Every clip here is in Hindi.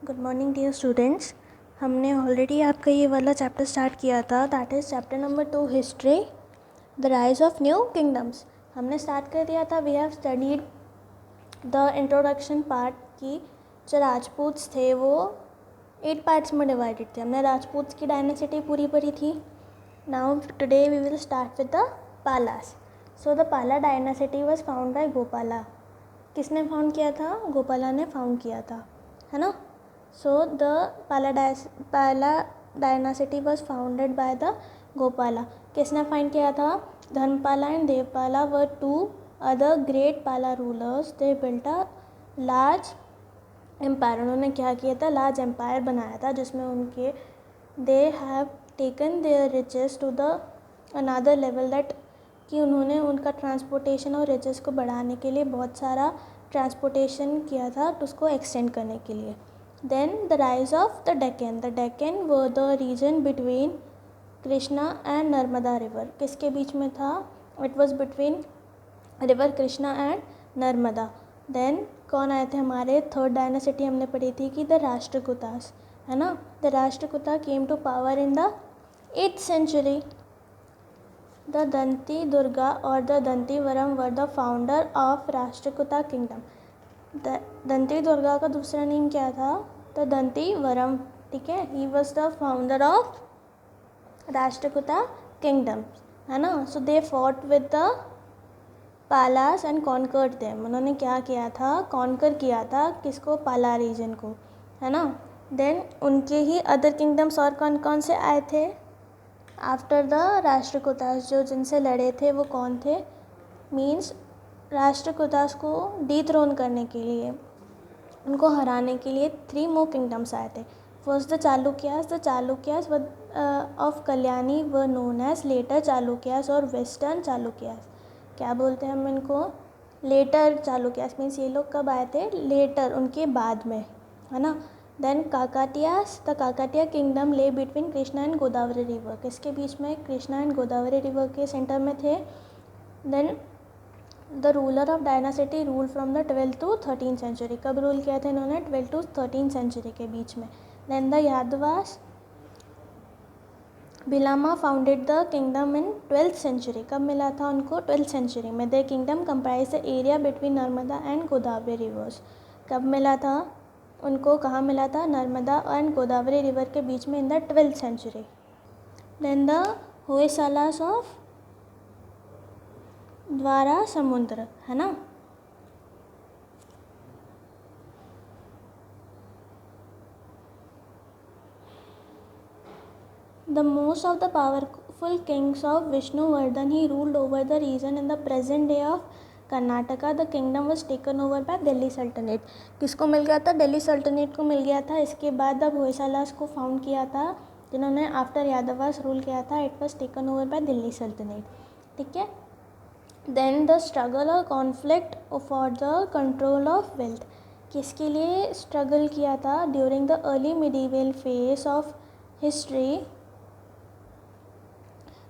Good morning dear students. हमने ऑलरेडी आपका ये वाला चैप्टर स्टार्ट किया था, that is chapter number 2 history, the rise of new kingdoms. हमने स्टार्ट कर दिया था। We have studied the introduction part की जो राजपूत्स थे वो 8 पार्ट्स में डिवाइडेड थे। हमने राजपूत्स की डायनेसिटी पूरी पढ़ी थी। Now today we will start with the Palas. So the Pala dynasty was found by Gopala. किसने फाउंड किया था? गोपाला ने फाउंड किया था, है ना। So the Pala dynasty was founded by the Gopala. किसने फाइंड किया था? Dharmapala and Devapala were two other great Pala rulers. They built a large empire. उन्होंने क्या किया था? लार्ज एम्पायर बनाया था जिसमें उनके they have taken their riches to the another level that कि उन्होंने उनका ट्रांसपोर्टेशन और रिचेस को बढ़ाने के लिए बहुत सारा ट्रांसपोर्टेशन किया था तो उसको एक्सटेंड करने के लिए। Then the rise of the Deccan. The Deccan were the region between Krishna and Narmada river. किसके बीच में था? It was between river Krishna and Narmada. Then कौन आए थे हमारे? थर्ड डायनेसिटी हमने पढ़ी थी कि द राष्ट्रकूटास, है ना। The Rashtrakuta came to power in the 8th century. The Danti Durga or the Dantivaram were the founder of Rashtrakuta kingdom. Danti Durga का दूसरा नेम क्या था? द दंतीवरम, ठीक है। He was the founder of Rashtrakuta kingdom, है ना। So they fought with the Palas and conquered them. उन्होंने क्या किया था? कॉन्कर किया था किसको? पाला रीजन को, है ना। देन उनके ही अदर किंगडम्स और कौन कौन से आए थे आफ्टर द राष्ट्रकूटास? जो जिनसे लड़े थे वो कौन थे? मीन्स राष्ट्रकूटास को डीथ्रोन करने के लिए, उनको हराने के लिए 3 मोर किंगडम्स आए थे। First the Chalukyas. The Chalukyas of Kalyani व नोन एज लेटर चालुक्यास और वेस्टर्न चालुक्यास। क्या बोलते हैं हम इनको? लेटर चालुक्यास। मीन्स ये लोग कब आए थे? लेटर, उनके बाद में, है ना। Then Kakatiyas. The Kakatiya kingdom lay between Krishna and Godavari river. किसके बीच में? कृष्णा एंड गोदावरी रिवर के सेंटर में थे। Then the ruler of dynasty rule from the 12th to 13th century। कब रूल किया था इन्होंने? 12th to 13th century के बीच में। Then the Yadavas. Bhillama founded the kingdom in 12th century। कब मिला था उनको? 12th century में। The kingdom comprise the area between Narmada and Godavari rivers. कब मिला था उनको? कहाँ मिला था? नर्मदा एंड गोदावरी रिवर के बीच में in the 12th century। Then the Hoysalas of Dwara Samudra, है ना। The most of the powerful kings of Vishnuvardhan, he ruled over the region in the present day of Karnataka. The kingdom was taken over by Delhi सल्तनत। किसको मिल गया था? दिल्ली सल्तनत को मिल गया था। इसके बाद अब होयसालास को फाउंड किया था जिन्होंने आफ्टर यादवास रूल किया था। It was taken over by Delhi सल्तनत, ठीक है। देन द स्ट्रगल और conflict for the control of wealth. किसके लिए स्ट्रगल किया था? During the early medieval phase of history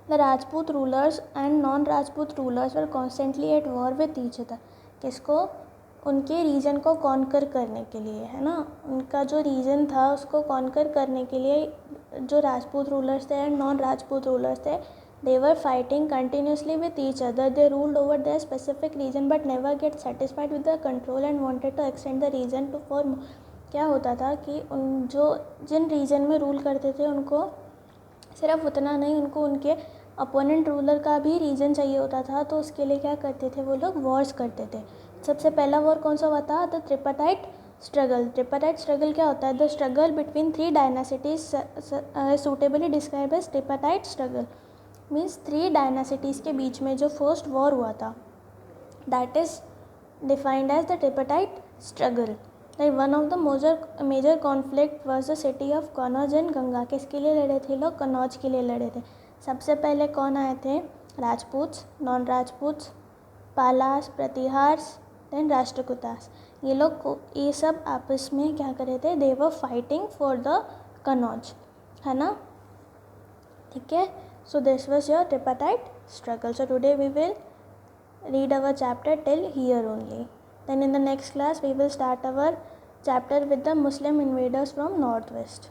the Rajput rulers and non Rajput rulers were constantly at war with each other. किसको? उनके रीजन को कॉन्कर करने के लिए, है ना। उनका जो रीजन था उसको कॉन्कर करने के लिए जो राजपूत रूलर्स थे एंड नॉन राजपूत रूलर्स थे, they were fighting continuously with each other. They ruled over their specific region but never get satisfied with the control and wanted to extend the region to form। क्या होता था कि उन जो जिन रीजन में रूल करते थे उनको सिर्फ उतना नहीं, उनको उनके अपोनेंट रूलर का भी रीजन चाहिए होता था। तो उसके लिए क्या करते थे वो लोग? वॉर्स करते थे। सबसे पहला वॉर कौन सा हुआ था? The tripartite struggle. Tripartite struggle क्या होता है? The struggle between 3 dynasties suitably describe as tripartite struggle. Means 3 dynasties के बीच में जो फर्स्ट वॉर हुआ था that is defined as the tripartite struggle. Like one of the major conflict was the city of Kannauj and Ganga. किसके लिए लड़े थे लोग? कनौज के लिए लड़े थे। सबसे पहले कौन आए थे? राजपूत्स, नॉन राजपूत्स, पालास, प्रतिहार्स, देन राष्ट्रकूटास। ये लोग ये सब आपस में क्या कर रहे थे? They were fighting for the Kannauj, है ना, ठीक है। So this was your tripartite struggle. So today we will read our chapter till here only. Then in the next class we will start our chapter with the Muslim invaders from northwest.